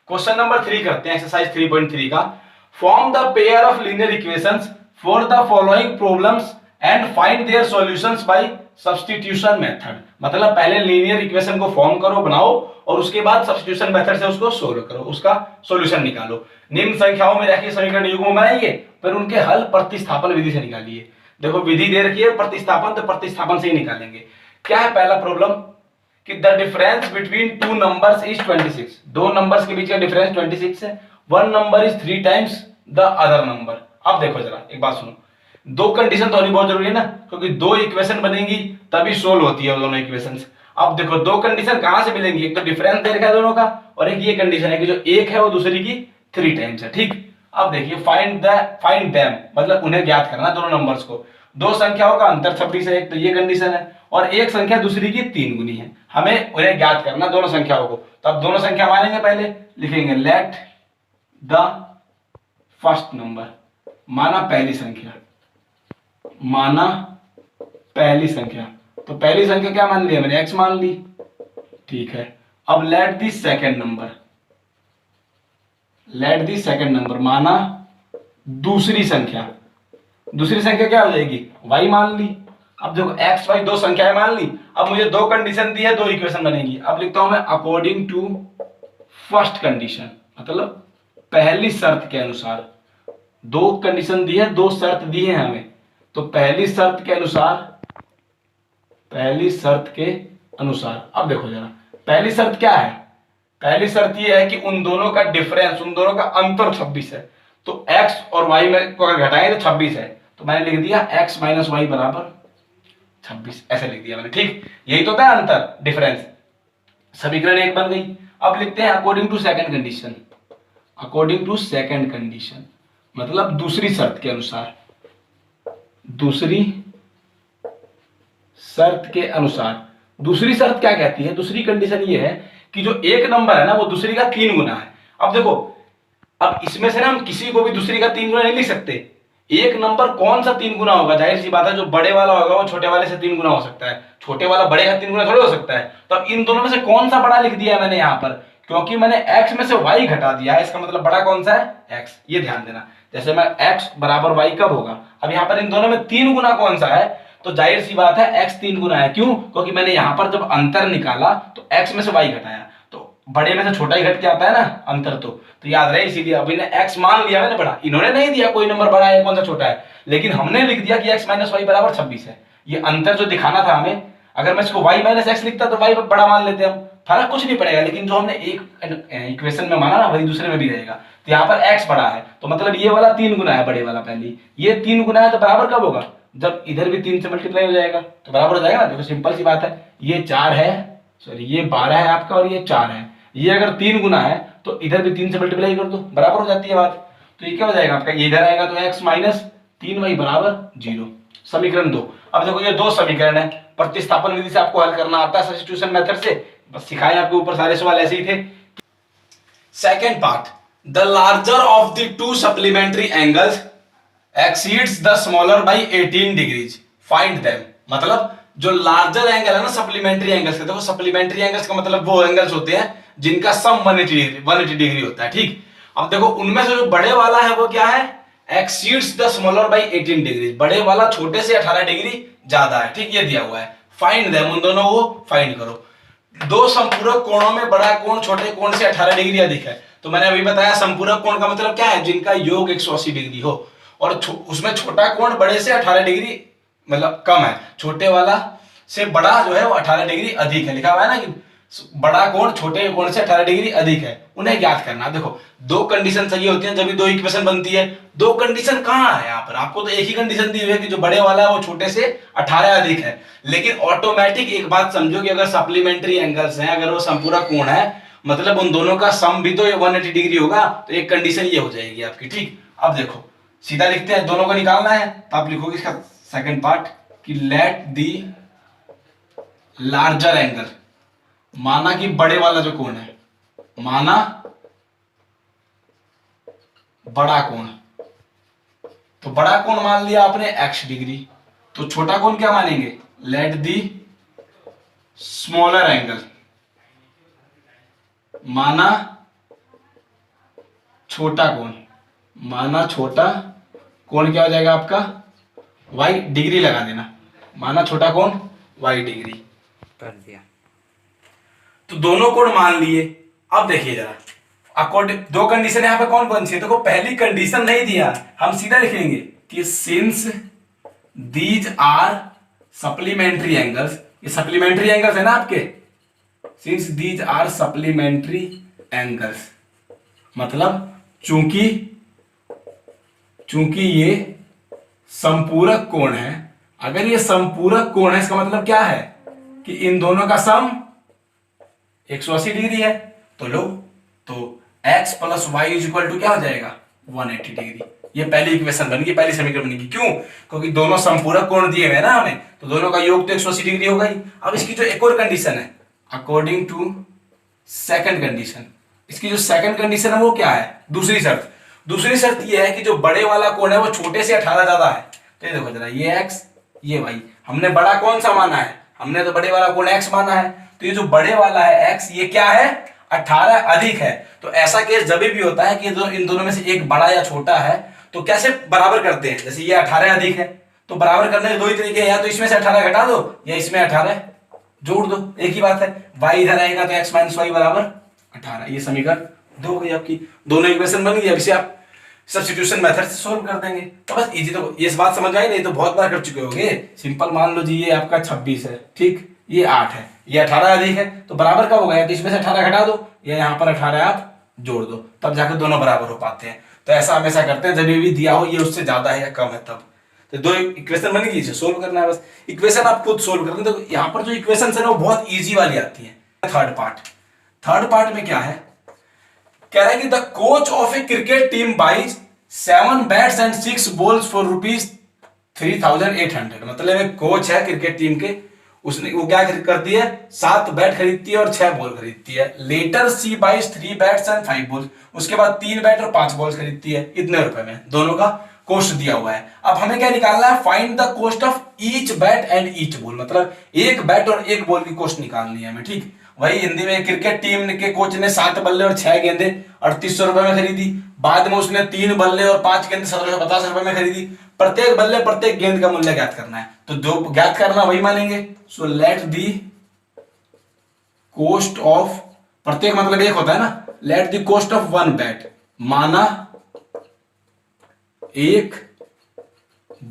Question number 3 करते हैं, exercise 3.3 का। Form the pair of linear equations for the following problems and find their solutions by substitution method. मतलब पहले linear equation को form करो, बनाओ, और उसके बाद सब्स्टिट्यूशन मेथड से उसको सोल्व करो, उसका सॉल्यूशन निकालो। निम्न संख्याओं में रखे समीकरण युग्म बनाइए, फिर उनके हल प्रतिस्थापन विधि से निकालिए। देखो विधि दे रखी है प्रतिस्थापन, तो प्रतिस्थापन से ही निकालेंगे। क्या है पहला प्रॉब्लम कि the difference between two numbers is 26। दो नंबर्स के बीच का डिफरेंस 26 है। One number is 3 times the other number. अब देखो जरा एक बात सुनो, दो कंडीशन तो होनी बहुत जरूरी है ना, क्योंकि दो इक्वेशन बनेंगी तभी सोल्व होती है दोनों इक्वेशंस। अब देखो दो कंडीशन कहां से मिलेंगी, एक तो डिफरेंस दे रखा है दोनों का, और एक ये कंडीशन है कि जो एक है वो दूसरी की 3 टाइम्स है। ठीक, अब देखिए फाइंड देम, मतलब उन्हें ज्ञात करना दोनों नंबर्स को। दो संख्याओं का अंतर 26 है, एक तो ये कंडीशन है, और एक संख्या दूसरी की 3 गुनी है। हमें उन्हें ज्ञात करना दोनों संख्याओं को। तो अब दोनों संख्या मानेंगे, पहले लिखेंगे लेट द फर्स्ट नंबर, माना पहली संख्या, माना पहली संख्या। तो पहली संख्या क्या मान लिया मैंने, x मान ली। ठीक है, अब let the second number, let the second number माना दूसरी संख्या। दूसरी संख्या क्या हो जाएगी, y मान ली। अब देखो x y दो संख्याएं मान ली। अब मुझे दो कंडीशन दी है, दो इक्वेशन बनेगी। अब लिखता हूं मैं अकॉर्डिंग टू फर्स्ट कंडीशन, मतलब पहली शर्त के अनुसार। दो कंडीशन दी है, दो शर्त दी है हमें, तो पहली शर्त के अनुसार, पहली शर्त के अनुसार। अब देखो जरा पहली शर्त क्या है, पहली शर्त ये है कि उन दोनों का डिफरेंस, उन दोनों का अंतर 26 है। तो x और y में को अगर घटाएं तो 26 है, तो मैंने लिख दिया x माइनस वाई बराबर 26, ऐसे लिख दिया मैंने। ठीक, यही तो था अंतर, डिफरेंस। समीकरण एक बन गई। अब लिखते हैं according to second condition. According to second condition मतलब दूसरी शर्त के अनुसार, दूसरी शर्त के अनुसार। दूसरी शर्त क्या कहती है, दूसरी कंडीशन ये है कि जो एक नंबर है ना वो दूसरी का 3 गुना है। अब देखो, अब इसमें से ना हम किसी को भी दूसरी का 3 गुना नहीं लिख सकते। एक नंबर कौन सा 3 गुना होगा, जाहिर सी बात है जो बड़े वाला होगा वो छोटे वाले से 3 गुना हो सकता है, छोटे वाला बड़े का 3 गुना थोड़ा हो सकता है। तो अब इन दोनों में से कौन सा बड़ा लिख दिया है मैंने यहाँ पर, क्योंकि मैंने x में से y घटा दिया है, इसका मतलब बड़ा कौन सा है, x। ये ध्यान देना, जैसे मैं x बराबर y कब होगा, अब यहाँ पर इन दोनों में 3 गुना कौन सा है, तो जाहिर सी बात है x 3 गुना है। क्यों, क्योंकि मैंने यहाँ पर जब अंतर निकाला तो x में से y घटाया, तो बड़े में से छोटा ही घट के आता है ना अंतर। तो याद रहे, इसीलिए अभी ने x मान लिया मैंने बड़ा, इन्होंने नहीं दिया कोई नंबर बड़ा है कौन सा छोटा है, लेकिन हमने लिख दिया कि x माइनस वाई बराबर 26 है। ये अंतर जो दिखाना था हमें, अगर मैं इसको y माइनस एक्स लिखता तो y बड़ा मान लेते हम, फर्क कुछ नहीं पड़ेगा। लेकिन जो हमने एक इक्वेशन में माना ना वही दूसरे में भी रहेगा। तो यहाँ पर x बड़ा है, तो मतलब ये वाला 3 गुना है बड़े वाला, पहले ये 3 गुना है, तो बराबर कब होगा, जब इधर भी 3 से मल्टीप्लाई हो जाएगा तो बराबर हो जाएगा ना। देखो सिंपल सी बात है, ये 4 है, सॉरी ये 12 है आपका, और ये 4 है। ये अगर 3 गुना है तो इधर भी 3 से मल्टीप्लाई कर दो, बराबर हो जाती है बात। तो ये क्या हो जाएगा आपका, ये इधर आएगा तो x माइनस 3y बराबर 0। समीकरण 2। अब देखो ये दो समीकरण है, प्रतिस्थापन विधि से आपको हल करना आता है, सब्स्टिट्यूशन मेथड से, बस सिखाए आपके ऊपर सारे सवाल ऐसे ही थे। Second part, the larger of the two supplementary angles exceeds the smaller by 18 degrees, find them. मतलब जो लार्जर एंगल है ना सप्लीमेंट्री एंगल्स का, देखो सप्लीमेंट्री एंगल्स का मतलब वो एंगल्स होते हैं जिनका सम 180 डिग्री होता है। ठीक, अब देखो उनमें से जो बड़े वाला है वो क्या है, exceeds the smaller by 18 degree, बड़े वाला छोटे से 18 डिग्री ज्यादा है। ठीक, ये दिया हुआ है, फाइंड देम, उन दोनों को फाइंड करो। दो संपूरक कोणों में बड़ा कोण छोटे कोण से 18 डिग्री अधिक है। तो मैंने अभी बताया संपूरक कोण का मतलब क्या है, जिनका योग 180 डिग्री हो, और उसमें छोटा कोण बड़े से 18 डिग्री मतलब कम है, छोटे वाला से बड़ा जो है वो 18 डिग्री अधिक है। लिखा हुआ है ना कि बड़ा कोण छोटे कोण से 18 डिग्री अधिक है, उन्हें ज्ञात करना। देखो दो कंडीशन चाहिए होती है जब दो इक्वेशन बनती है। दो कंडीशन कहाँ है यहाँ पर, आपको तो एक ही कंडीशन दी हुई है कि जो बड़े वाला है वो छोटे से 18 अधिक है। लेकिन ऑटोमेटिक एक बात समझो कि अगर सप्लीमेंट्री एंगल्स हैं, अगर वो संपूरक कोण है, मतलब उन दोनों का सम भी तो 180 डिग्री होगा, तो एक कंडीशन ये हो जाएगी आपकी। ठीक, अब देखो सीधा लिखते हैं, दोनों को निकालना है, तो आप लिखोगे इसका सेकंड पार्ट कि लेट दी लार्जर एंगल, माना कि बड़े वाला जो कोण है, माना बड़ा कोण, तो बड़ा कोण मान लिया आपने x डिग्री, तो छोटा कोण क्या मानेंगे, लेट दी स्मॉलर एंगल, माना छोटा कोण, माना छोटा कोण क्या हो जाएगा आपका, y डिग्री लगा देना, माना छोटा कोण y डिग्री कर दिया। तो दोनों कोण मान लिए। अब देखिए जरा, अकॉर्डिंग दो कंडीशन यहां पे कौन कौन सी है, देखो पहली कंडीशन नहीं दिया, हम सीधा लिखेंगे कि since these are supplementary angles, ये सप्लीमेंट्री एंगल्स है ना आपके, since these are supplementary angles, मतलब चूंकि चूंकि ये संपूरक कोण है, अगर ये संपूरक कोण है इसका मतलब क्या है कि इन दोनों का सम 180 डिग्री है, तो लो, तो x plus y is equal to क्या हो जाएगा 180 डिग्री। ये पहली इक्वेशन बन गई, पहली समीकरण बनेगी। क्यों? क्योंकि दोनों संपूरक कोण दिए हुए हैं ना हमें, तो दोनों का योग तो 180 डिग्री होगा ही। अब इसकी जो एक और कंडीशन है, अकॉर्डिंग टू सेकंड कंडीशन, इसकी जो सेकंड कंडीशन है वो क्या है, दूसरी शर्त। दूसरी शर्त ये है कि जो बड़े वाला कोण है वो छोटे से 18 ज्यादा है। तो ये देखो जरा, ये x ये y, हमने बड़ा कौन सा माना है, हमने तो बड़े वाला कोण x माना है, तो ये जो बड़े वाला है x ये क्या है 18 अधिक है। तो ऐसा केस जब भी होता है कि इन दोनों में से एक बड़ा या छोटा है, तो कैसे बराबर करते हैं, जैसे ये 18 अधिक है तो बराबर करने के दो ही तरीके हैं, या तो इसमें से 18 घटा दो या इसमें 18 जोड़ दो, एक ही बात है। y इधर आएगा तो x माइनस वाई बराबर 18, ये समीकरण 2 हो गई आपकी, दोनों इक्वेशन बन गई। अब इसे आप सब्स्टिट्यूशन मेथड से सोल्व कर देंगे तो बस इजी। तो ये बात समझ आई, नहीं तो बहुत बार कर चुके होंगे। सिंपल मान लो जी, ये आपका 26 है, ठीक, ये 8 है, ये 18 अधिक है, तो बराबर कब होगा, तो इसमें से 18 घटा दो या यहाँ पर 18 आप जोड़ दो, तब जाकर दोनों बराबर हो पाते हैं। तो ऐसा हमेशा करते हैं, जब भी दिया हो ये उससे ज्यादा है या कम है तब। तो दो इक्वेशन बन गई, इसे सोल्व करना है बस। इक्वेशन आप खुद सोल्व करते हैं, तो यहाँ पर जो इक्वेशन है ना वो बहुत ईजी वाली आती है। थर्ड पार्ट में क्या है, कह रहा है कि the coach of a cricket team buys 7 bats and 6 balls for ₹3,800। मतलब एक कोच है क्रिकेट टीम के, उसने वो क्या करती है, 7 बैट खरीदती है और 6 बॉल खरीदती है। Later she buys 3 bats and 5 balls, उसके बाद 3 बैट और 5 बॉल्स खरीदती है, इतने रुपए में। दोनों का कॉस्ट दिया हुआ है। अब हमें क्या निकालना है, find the cost of each bat and each ball, मतलब एक बैट और एक बॉल की कॉस्ट निकालनी है हमें, ठीक। वही हिंदी में, क्रिकेट टीम के कोच ने 7 बल्ले और 6 गेंदे 3800 रुपए में खरीदी, बाद में उसने 3 बल्ले और 5 गेंद 1750 रुपए में खरीदी। प्रत्येक बल्ले प्रत्येक गेंद का मूल्य ज्ञात करना है, तो जो ज्ञात करना वही मानेंगे। So let the cost of, प्रत्येक मतलब एक होता है ना, let the cost of 1 bat, माना एक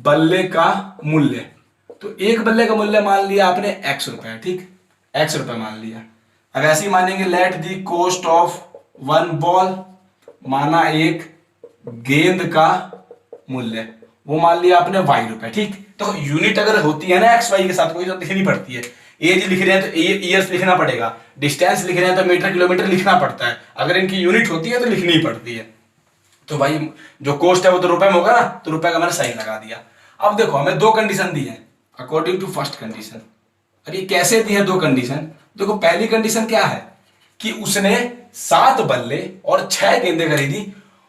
बल्ले का मूल्य, तो एक बल्ले का मूल्य मान लिया आपने x रुपए, ठीक, x रुपए मान लिया। अब ऐसे ही मानेंगे let the cost of 1 ball, माना एक गेंद का मूल्य, वो मान लिया आपने y रुपए, ठीक। तो यूनिट अगर होती है ना x y के साथ कोई, तो लिखनी पड़ती है। एज लिख रहे हैं तो ईयर्स लिखना पड़ेगा, डिस्टेंस लिख रहे हैं तो मीटर किलोमीटर लिखना पड़ता है। अगर इनकी यूनिट होती है तो लिखनी पड़ती है। तो भाई जो कॉस्ट है वो तो रुपए में होगा ना, तो रुपए का मैंने सही लगा दिया। अब देखो हमें 2 कंडीशन दी है अकॉर्डिंग टू फर्स्ट कंडीशन। अब ये कैसे दी है 2 कंडीशन, देखो पहली कंडीशन क्या है कि उसने 7 बल्ले और 6 गेंदें खरीदी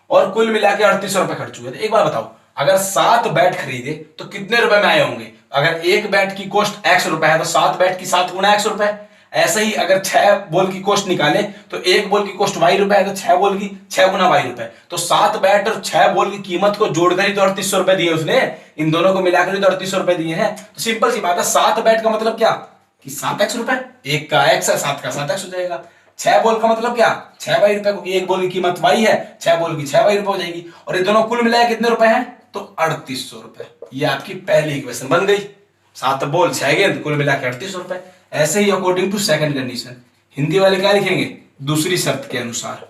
और कुल मिला के 3800 रुपए खर्च हुए। तो एक बार बताओ, अगर 7 बैट खरीदे तो कितने रुपए में आए होंगे। अगर एक बैट की कॉस्ट x रुपए है तो 7 बैट की 7 गुना x रुपए। ऐसे ही अगर 6 बॉल की कॉस्ट निकाले तो एक बॉल की कॉस्ट y रुपए है, तो 6 बॉल की 6 गुना y रुपए। तो 7 बैट और 6 बॉल की कीमत को जोड़कर ही तो 3800 रुपए दिए उसने, इन दोनों को मिलाकर ही तो 3800 रुपए दिए हैं। तो सिंपल सी बात है, 7 बैट का मतलब क्या कि 7x रुपए, एक का x है 7 का 7x हो जाएगा। 6 बॉल का मतलब क्या 6y रुपए, क्योंकि एक बॉल की कीमत y है, 6 बॉल की 6y रुपए हो जाएगी। और ये दोनों कुल मिलाए कितने रुपए हैं, तो 3800 रुपए। ये आपकी पहली इक्वेशन बन गई, 7 बॉल 6 गेंद कुल मिला के 3800 रुपए। ऐसे ही according to second condition, Hindi वाले क्या लिखेंगे, दूसरी शर्त के अनुसार।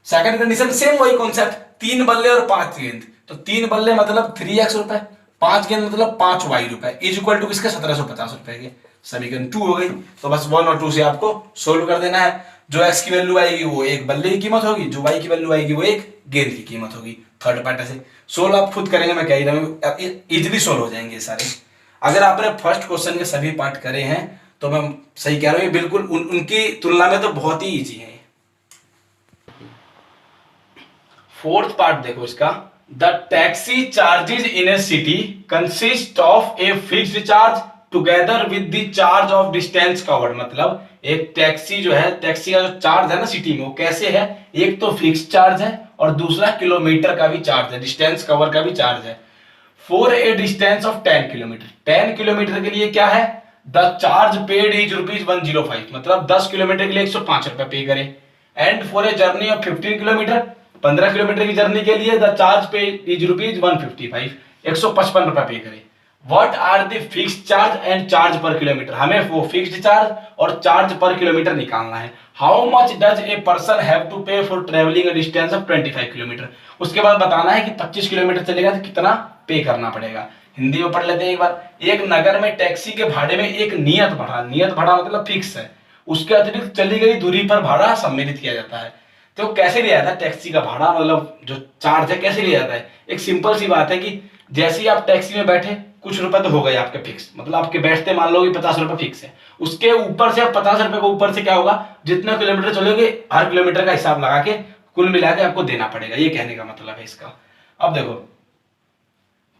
सेकंड कंडीशन सेम वही कॉन्सेप्ट, 3 बल्ले और 5 गेंद, तो 3 बल्ले मतलब 3x रुपए, 5 गेंद मतलब 5y रुपए, इज इक्वल टू किसके 1750 रुपए के। समीकरण 2 हो गई। तो बस 1 और 2 से आपको सोल्व कर देना है। जो x की वैल्यू आएगी वो एक बल्ले की कीमत होगी, जो y की वैल्यू आएगी वो एक गेंद की कीमत होगी। थर्ड पार्ट ऐसे सोल्व आप खुद करेंगे, मैं कह ही रहा हूँ, इजिली सोल्व हो जाएंगे सारे। अगर आपने फर्स्ट क्वेश्चन के सभी पार्ट करे हैं तो मैं सही कह रहा हूँ, बिल्कुल उनकी तुलना में तो बहुत ही इजी है। फोर्थ पार्ट देखो इसका, the taxi charges in A city consist of a fixed charge together with the charge of distance covered, मतलब एक टैक्सी जो है, टैक्सी का जो चार्ज है ना सिटी में, वो कैसे है, एक तो फिक्स चार्ज है और दूसरा किलोमीटर का भी चार्ज है, डिस्टेंस कवर का भी चार्ज है। For a distance of 10 kilometre, 10 kilometre के लिए क्या है, द चार्ज पेड इज ₹105, मतलब 10 किलोमीटर के लिए 105 रुपए पे करें। And for a journey of 15 kilometre, 15 kilometre की जर्नी के लिए द चार्ज पेड इज ₹155, 155 रुपए पे करें। What are the fix charge and charge per kilometre, हमें वो फिक्स्ड चार्ज और चार्ज पर किलोमीटर निकालना है। How much does a person have to pay for travelling a distance of 25 kilometre, उसके बाद बताना है कि 25 किलोमीटर चलेगा तो कितना पे करना पड़ेगा। हिंदी में पढ़ लेते हैं एक बार। एक नगर में टैक्सी के भाड़े में एक नियत भाड़ा, नियत भाड़ा मतलब फिक्स है, उसके अतिरिक्त चली गई दूरी पर भाड़ा सम्मिलित किया जाता है। तो कैसे लिया जाता है टैक्सी का भाड़ा, मतलब जो चार्ज है कैसे लिया जाता है। एक सिंपल सी बात है कि जैसे ही आप टैक्सी में बैठे, कुछ रुपए तो हो गए आपके फिक्स, मतलब आपके बैठते मान लो कि 50 रुपए फिक्स है, उसके ऊपर से 50 रुपए को ऊपर से क्या होगा, जितना किलोमीटर चलोगे हर किलोमीटर का हिसाब लगा के कुल मिला के आपको देना पड़ेगा, ये कहने का मतलब है इसका। अब देखो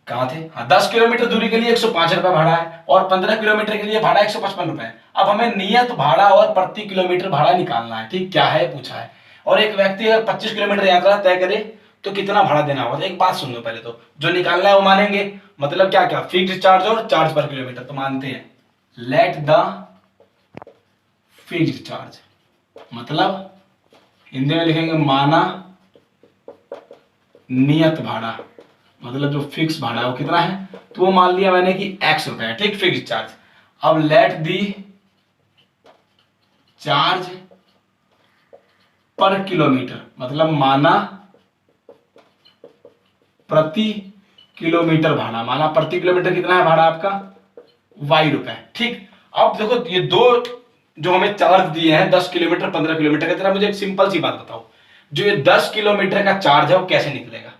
कहां थे, हाँ 10 किलोमीटर दूरी के लिए 105 रुपए भाड़ा है और 15 किलोमीटर के लिए भाड़ा 155 रुपए है। अब हमें नियत भाड़ा और प्रति किलोमीटर भाड़ा निकालना है, ठीक, क्या है पूछा है। और एक व्यक्ति अगर 25 किलोमीटर यात्रा तय करे तो कितना भाड़ा देना होगा। तो एक बात सुन लो पहले, तो जो निकालना है वो मानेंगे, मतलब क्या क्या, फिक्स्ड चार्ज और चार्ज पर किलोमीटर, तो मानते हैं लेट द फिक्स्ड चार्ज, मतलब हिंदी में लिखेंगे माना नियत भाड़ा, मतलब जो फिक्स भाड़ा है वो कितना है, तो वो मान लिया मैंने कि x रुपए है, ठीक, फिक्स चार्ज। अब let the charge per kilometre, मतलब माना प्रति किलोमीटर भाड़ा, माना प्रति किलोमीटर कितना है भाड़ा आपका, y रुपए, ठीक। अब देखो ये दो जो हमें चार्ज दिए हैं 10 किलोमीटर 15 किलोमीटर का, जरा मुझे एक सिंपल सी बात बताओ, जो ये 10 किलोमीटर का चार्ज है वो कैसे निकलेगा,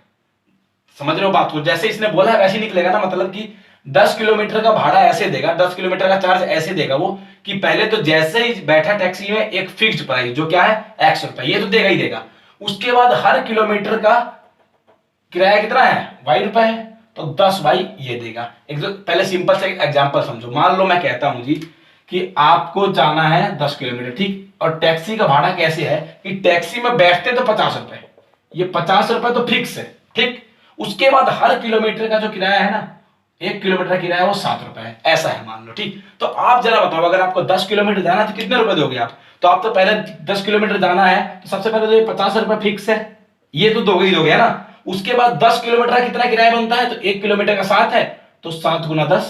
समझ रहे हो बात को, जैसे इसने बोला है वैसे निकलेगा ना, मतलब कि 10 किलोमीटर का भाड़ा ऐसे देगा, 10 किलोमीटर का चार्ज ऐसे देगा वो, कि पहले तो जैसे ही बैठा टैक्सी में एक फिक्स्ड प्राइस जो क्या है x रुपए, ये तो देगा ही देगा। उसके बाद हर किलोमीटर का किराया कितना है, y रुपए है, तो 10y ये देगा। एक तो पहले सिंपल से एग्जांपल समझो, मान लो मैं कहता हूं जी कि आपको जाना है 10 किलोमीटर, ठीक, और टैक्सी का भाड़ा कैसे है कि टैक्सी में बैठते तो 50 रुपए, ये 50 रुपए तो फिक्स है, ठीक। उसके बाद हर किलोमीटर का जो किराया है ना, 1 किलोमीटर का किराया वो 7 रुपए है, ऐसा है मान लो, ठीक। तो आप जरा बताओ अगर आपको 10 किलोमीटर जाना है तो कितने रुपए दोगे आप, तो आप तो पहले 10 किलोमीटर जाना है तो सबसे पहले तो ये 50 रुपए फिक्स है, ये तो दोगे ही दोगे, है ना। उसके बाद 10 किलोमीटर का कितना किराया बनता है, तो 1 किलोमीटर का 7 है, तो 7 गुना 10,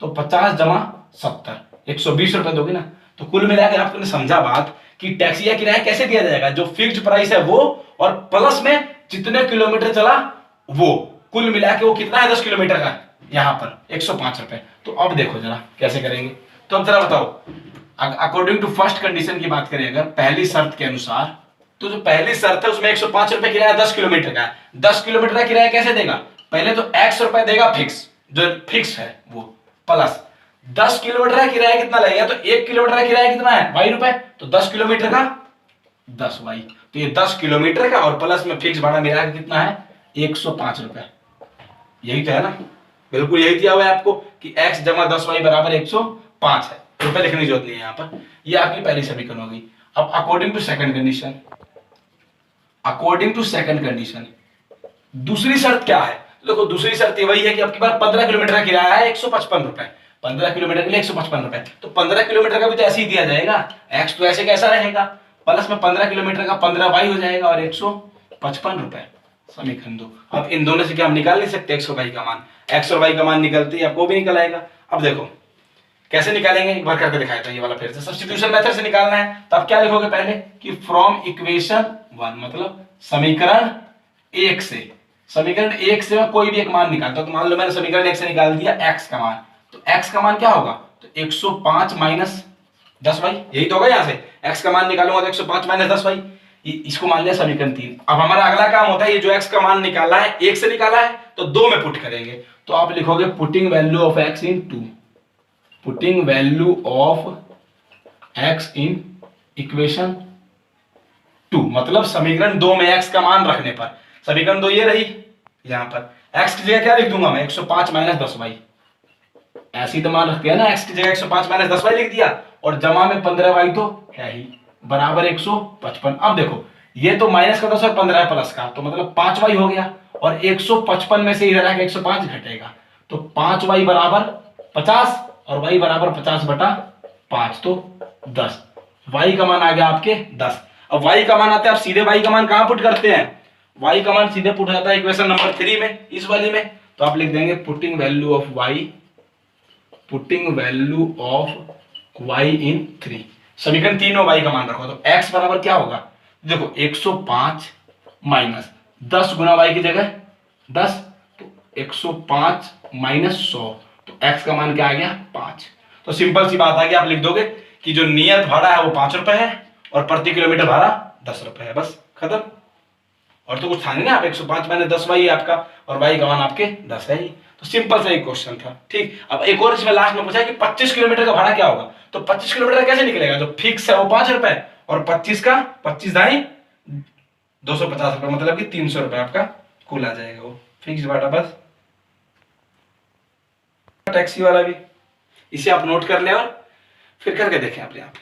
तो 50 जमा 70, 120 रुपए दोगे ना। तो कुल मिलाकर आपने समझा बात कि टैक्सी का किराया कैसे दिया जाएगा, जो फिक्स्ड प्राइस है वो, और प्लस में जितने किलोमीटर चला वो, कुल मिला के वो कितना है 10 किलोमीटर का, यहां पर 105 रुपए। तो अब देखो जरा कैसे करेंगे, तो अब जरा बताओ, अकॉर्डिंग टू फर्स्ट कंडीशन की बात करें अगर, पहली शर्त के अनुसार, तो जो पहली शर्त है उसमें 105 रुपए किराया 10 किलोमीटर का है, 10 किलोमीटर का किराया कैसे देगा, पहले तो x रुपए देगा फिक्स, जो फिक्स है वो, प्लस 10 किलोमीटर का किराया कितना लगेगा, तो 1 किलोमीटर का किराया कितना है y रुपए, तो 10 किलोमीटर का 10y, तो ये 10 किलोमीटर का और प्लस में फिक्स भाड़ा मिला के कितना है 105 रुपए, यही तो है ना, बिल्कुल यही दिया हुआ है आपको कि x जमा 10y बराबर 105 है, रुपए लिखने की जरूरत नहीं है यहाँ पर। ये आपकी पहली समीकरण होगी। अब according to second condition, according to second condition दूसरी शर्त क्या है, देखो दूसरी शर्त ये वही है कि आपके पास 15 किलोमीटर का किराया है 155 रुपए, 15 किलोमीटर के लिए 155 रुपए, तो 15 किलोमीटर का भी तो ऐसे ही दिया जाएगा, x तो ऐसे कैसा रहेगा, प्लस में 15 किलोमीटर का 15y हो जाएगा और 155 रुपए, समीकरण 2। अब इन दोनों से क्या हम निकाल नहीं सकते x और y का मान, x और y का मान निकलते ही आपको भी निकल आएगा। अब देखो कैसे निकालेंगे, एक बार करके दिखाया था, ये वाला फिर से सब्स्टिट्यूशन मेथड से निकालना है, तो आप क्या लिखोगे पहले कि फ्रॉम इक्वेशन 1, मतलब समीकरण 1 से, समीकरण 1 से मैं कोई भी एक मान निकालता हूं, तो मान लो मैंने समीकरण 1 से निकाल दिया x का मान, तो x का मान क्या होगा, तो 105 माइनस 10y, यही तो होगा, यहां से x का मान निकालूंगा तो 105 माइनस 10y, इसको मान लिया समीकरण 3। अब हमारा अगला काम होता है ये जो x का मान निकाला है 1 से निकाला है तो 2 में पुट करेंगे, तो आप लिखोगे putting value of x in 2, putting value of x in equation 2, मतलब समीकरण 2 में x का मान रखने पर, समीकरण 2 ये रही, यहां पर x की जगह क्या लिख दूंगा मैं 105 माइनस 10y, ऐसे ही तो मान रखते हैं ना, x की जगह 105 माइनस 10y लिख दिया और जमा में 15y तो है ही, बराबर 155। अब देखो ये तो माइनस का 10 और 15 है प्लस का, तो मतलब 5y हो गया, और 155 में से इधर आके 105 घटेगा, तो 5y बराबर 50 और y बराबर 50/5, तो 10। y का मान आ गया आपके 10। अब y का मान आता है, आप सीधे y का मान कहां पुट करते हैं, y का मान सीधे पुट जाता है इक्वेशन नंबर 3 में, इस वाली में। तो आप लिख देंगे पुटिंग वैल्यू ऑफ y इन 3, समीकरण 3 में y का मान रखो, तो x बराबर क्या होगा, देखो 105 माइनस 10 गुना y की जगह 10, तो 105 माइनस 100, तो x का मान क्या आ गया 5। तो सिंपल सी बात है कि आप लिख दोगे कि जो नियत भाड़ा है वो 5 रुपए है और प्रति किलोमीटर भाड़ा 10 रुपए है, बस खत्म। और तो कुछ था नहीं ना, आप 105 माइनस 10 y आपका और y का मान आपके 10 है ही। तो सिंपल सा एक क्वेश्चन था, ठीक। अब एक और इसमें लास्ट में पूछा है कि 25 किलोमीटर का भाड़ा क्या होगा, तो 25 किलोमीटर कैसे निकलेगा, जो फिक्स है वो 5 रुपए और 25 का 25 दाई 250 रुपए, मतलब कि 300 रुपए आपका कुल आ जाएगा, वो फिक्स भाड़ा बस। टैक्सी वाला भी इसे आप नोट कर ले और फिर करके देखें अपने आप।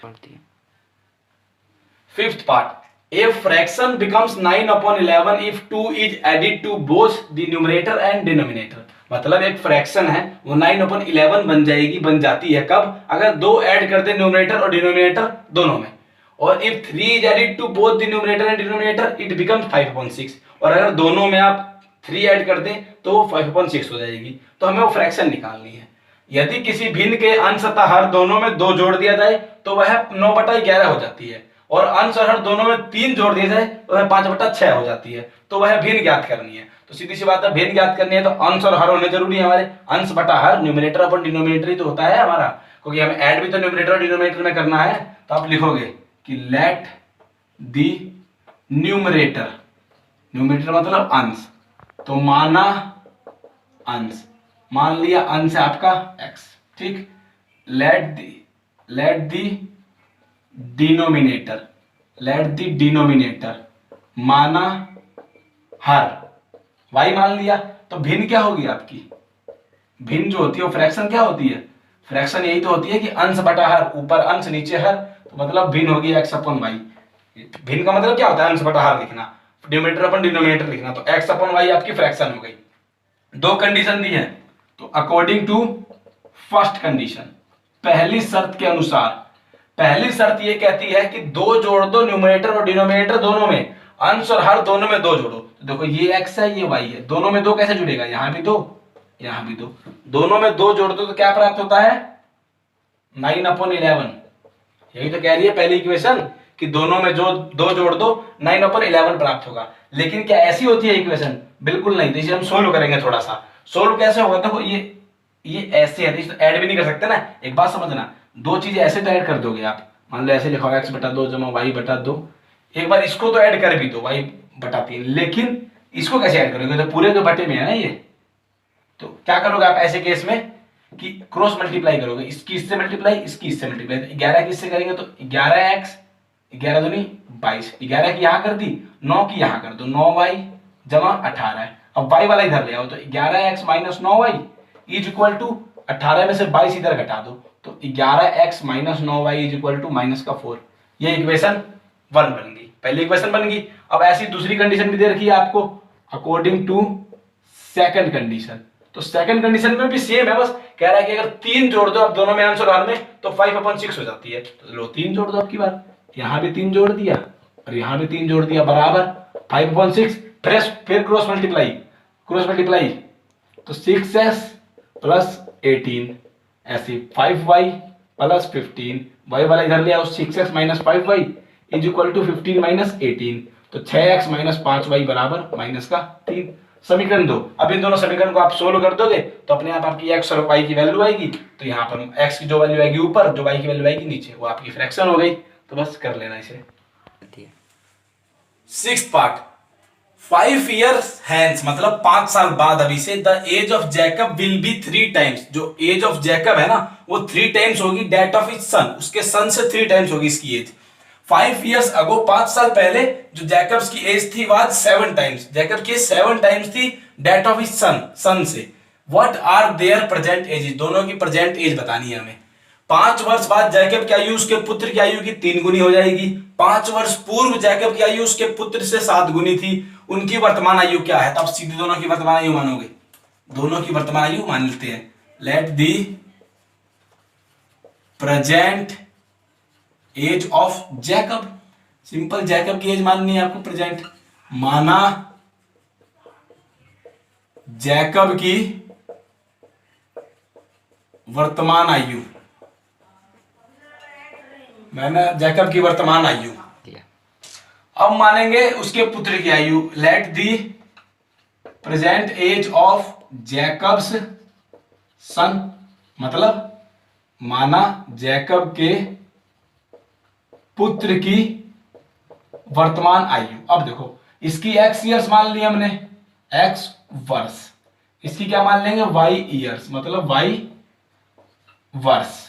Fifth part, a fraction becomes 9/11 if 2 is added to both the numerator and denominator। मतलब एक फ्रैक्शन है वो 9/11 बन जाती है कब, अगर 2 ऐड कर दे न्यूमरेटर और डिनोमिनेटर दोनों में, और if 3 is added to both the numerator and denominator it becomes 5/6, और अगर दोनों में आप 3 ऐड कर दें तो 5/6 हो जाएगी। तो हमें वो फ्रैक्शन निकालनी है। यदि किसी भिन्न के अंश तथा हर दोनों में 2 जोड़ दिया जाए तो वह 9/11 हो जाती है, और अंश और हर दोनों में 3 जोड़ दिया जाए तो वह 5/6 हो जाती है। तो वह भिन्न ज्ञात करनी है। तो सीधी सी बात है, भिन्न ज्ञात करनी है तो अंश और हर होने जरूरी है हमारे। अंश बटा हर, न्यूमरेटर अपन डिनोमिनेटर ही तो होता है हमारा, क्योंकि हमें ऐड भी तो न्यूमरेटर और डिनोमिनेटर में करना है। तो आप लिखोगे कि लेट दी न्यूमरेटर, न्यूमरेटर मतलब अंश, तो माना अंश, मान लिया अंश है आपका x, ठीक। लेट दी डिनोमिनेटर माना हर, y मान लिया। तो भिन्न क्या होगी आपकी, भिन्न जो होती है वो फ्रैक्शन क्या होती है, फ्रैक्शन यही तो होती है कि अंश बटा हर, ऊपर अंश नीचे हर, तो मतलब भिन्न होगी x/y। भिन्न का मतलब क्या होता है, अंश बटा हर लिखना, डिनोमिनेटर अपन डिनोमिनेटर लिखना, तो x/y आपकी फ्रैक्शन हो गई। 2 कंडीशन दी है, तो अकॉर्डिंग टू फर्स्ट कंडीशन, पहली शर्त के अनुसार, पहली शर्त ये कहती है कि 2 जोड़ दो न्यूमरेटर और डिनोमिनेटर दोनों में, अंश और हर दोनों में 2 जोड़ो। तो देखो ये x है ये y है, दोनों में 2 कैसे जुड़ेगा, यहां भी 2 यहां भी 2, दोनों में 2 जोड़ दो तो क्या प्राप्त होता है 9/11। यही तो कह रही है पहली इक्वेशन कि दोनों में जो 2 जोड़ दो 9/11 प्राप्त होगा। लेकिन क्या ऐसी होती है इक्वेशन, बिल्कुल नहीं। तो इसे हम सोल्व करेंगे थोड़ा सा। सोल्व कैसे होगा, देखो ये ऐसे है, तो ऐड भी नहीं कर सकते ना। एक बात समझना, 2 चीजें ऐसे तो ऐड कर दोगे आप, मान लो ऐसे लिखा होगा x/2 जमा y/2, एक बार इसको तो ऐड कर भी दो y/3, लेकिन इसको कैसे ऐड करोगे, तो पूरे के बटे में है ना ये। तो क्या करोगे आप ऐसे केस में कि क्रॉस मल्टीप्लाई करोगे, इसकी इससे मल्टीप्लाई, इसकी इससे मल्टीप्लाई। 11 की इससे करेंगे तो 11x, 11 दूनी 22, 11 की यहां कर दी, 9 की यहां कर दो, 9y जमा 18 है। अब y वाला इधर ले आओ, तो 11x minus 9y is equal to 18 में से 22 इधर घटा दो, तो 11x minus 9y is equal to -4। ये इक्वेशन 1 बन गई, पहली इक्वेशन बन गई। अब ऐसी दूसरी कंडीशन भी दे रखी है आपको, अकॉर्डिंग टू सेकंड कंडीशन। तो सेकंड कंडीशन में भी सेम है, बस कह रहा है कि अगर 3 जोड़ दो आप दोनों में, आंसर हर में, तो 5/6 हो जाती है। तो लो 3 जोड़ दो आपकी बात, यहां भी 3 जोड़ दिया और यहां भी 3 जोड़ दिया, बराबर 5/6। फिर क्रॉस मल्टीप्लाई, तो 6s प्लस 18, ऐसे 5y प्लस 15, y वाला इधर ले आओ, 6x minus 5y is equal to 15 minus 18, तो 6x माइनस 5y बराबर -3। समीकरण 2। अब इन दोनों समीकरण को आप सोल्व कर दोगे तो अपने आप आपकी x और y की वैल्यू आएगी। तो यहाँ पर x की जो वैल्यू आएगी ऊपर, जो y की वैल्यू आएगी नीचे, वो आपकी फ्रैक्शन हो गई। तो बस कर लेना इसे। 6th पार्ट, 5 years hence, मतलब 5 साल बाद अभी से, the age of Jacob will be 3 times, जो एज ऑफ जैकब है ना वो 3 टाइम्स होगी दैट ऑफ हिज सन, उसके सन से 3 टाइम्स होगी इसकी एज। 5 years अगो, 5 साल पहले जो जैकब्स की एज थी वाज 7 टाइम्स, जैकब की 7 टाइम्स थी that of his son, son से। What are their present age, दोनों की प्रेजेंट एज बतानी है हमें। 5 वर्ष बाद जैकब की आयु उसके पुत्र की आयु की 3 गुनी हो जाएगी। 5 वर्ष पूर्व जैकब की आयु उसके पुत्र से 7 गुनी थी। उनकी वर्तमान आयु क्या है? तो आप सीधे दोनों की वर्तमान आयु मानोगे, दोनों की वर्तमान आयु मान लेते हैं। Let the present age of Jacob, simple Jacob की एज माननी है आपको प्रेजेंट। माना जैकब की वर्तमान आयु, मैंने जैकब की वर्तमान आयु। अब मानेंगे उसके पुत्र की आयु। Let the present age of Jacob's son, मतलब माना जैकब के पुत्र की वर्तमान आयु। अब देखो इसकी x ईयर्स मान ली हमने, x वर्ष, इसकी क्या मान लेंगे y ईयर्स, मतलब y वर्ष,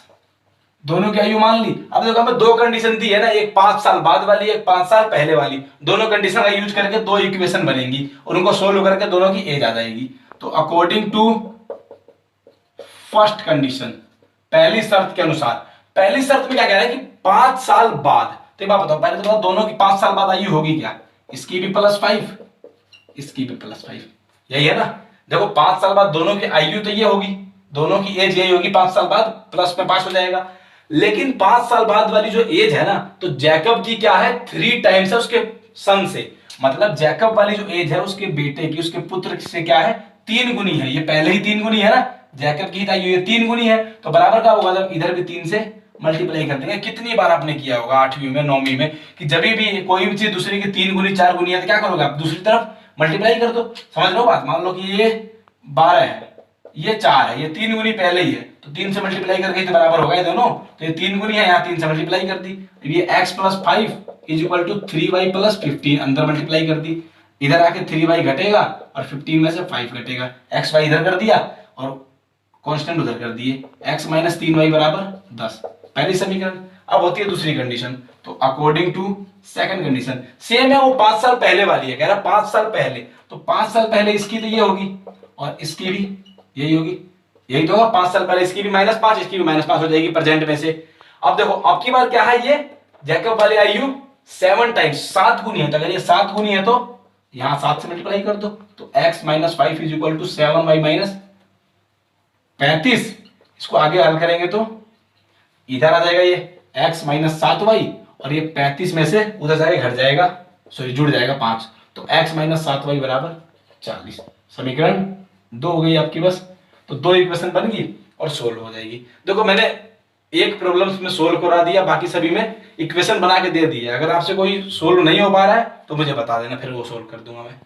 दोनों की आयु मान ली। अब देखो हमें दो कंडीशन दी है ना, एक 5 साल बाद वाली, एक 5 साल पहले वाली। दोनों कंडीशन का यूज करके दो इक्वेशन बनेंगी और उनको सोल्व करके दोनों की एज आ जाएगी। तो अकॉर्डिंग टू फर्स्ट कंडीशन, पहली शर्त के अनुसार, पहली शर्त में क्या कह रहा है कि 5 साल बाद, तो बात बताओ पहले तो बताओ दोनों की 5 साल बाद आयु होगी क्या? इसकी भी +5, इसकी भी +5, यही है ना। देखो 5 साल बाद दोनों की आयु तो ये होगी, दोनों की एज यही होगी 5 साल बाद, प्लस में 5 हो जाएगा। लेकिन 5 साल बाद वाली जो एज है ना, तो जैकब की क्या है 3 टाइम्स है उसके सन से, मतलब जैकब वाली जो एज है उसके बेटे की, उसके पुत्र से क्या है 3 गुनी है। ये पहले ही 3 गुनी है ना, जैकब की आयु ये 3 गुनी है, तो बराबर क्या होगा जब इधर भी 3 से मल्टीप्लाई कर देंगे। कितनी बार आपने किया होगा 8वीं में 9वीं में कि जब भी कोई भी चीज दूसरे की 3 गुनी 4 गुनी है तो क्या करोगे आप दूसरी तरफ मल्टीप्लाई कर दो। समझ लो बात, मान लो कि ये 12 है, ये 4 है, ये 3 गुनी पहले ही है, तो 3 से मल्टीप्लाई करके तो बराबर होगा ये दोनों, तो ये 3 गुनी है, यहाँ 3 से मल्टीप्लाई कर दी। ये x + 5 = 3y + 15, अंदर मल्टीप्लाई कर दी, इधर आके 3y घटेगा और 15 में से 5 घटेगा, x y इधर कर दिया और कांस्टेंट उधर कर दिए, x - 3y = 10, पहली समीकरण। अब होती है दूसरी कंडीशन, तो according to second condition same है, वो 5 साल पहले वाली है, कह रहा 5 साल पहले, तो 5 साल पहले इसकी तो ये होगी और इसकी भी यही होगी, यही तो होगा। 5 साल पहले इसकी भी -5, इसकी भी -5 हो जाएगी प्रेजेंट में से। अब देखो अब की बार क्या है, ये जैकब वाली आयु 7 टाइम्स 7 गुनी है, तो अगर ये 7 गुनी है तो यहां 7 से मल्टीप्लाई कर दो, तो x - 5 = 7y - 35। इसको आगे हल करेंगे तो इधर आ जाएगा ये x - 7y और ये 35 में से उधर जाएगा घट जाएगा, सॉरी जुड़ जाएगा 5, तो x - 7y = 40। समीकरण 2 हो गई आपकी बस, तो 2 इक्वेशन बन गई और सोल्व हो जाएगी। देखो मैंने एक प्रॉब्लम में सोल्व करा दिया, बाकी सभी में इक्वेशन बना के दे दी है। अगर आपसे कोई सोल्व नहीं हो पा रहा है तो मुझे बता देना, फिर वो सोल्व कर दूंगा मैं।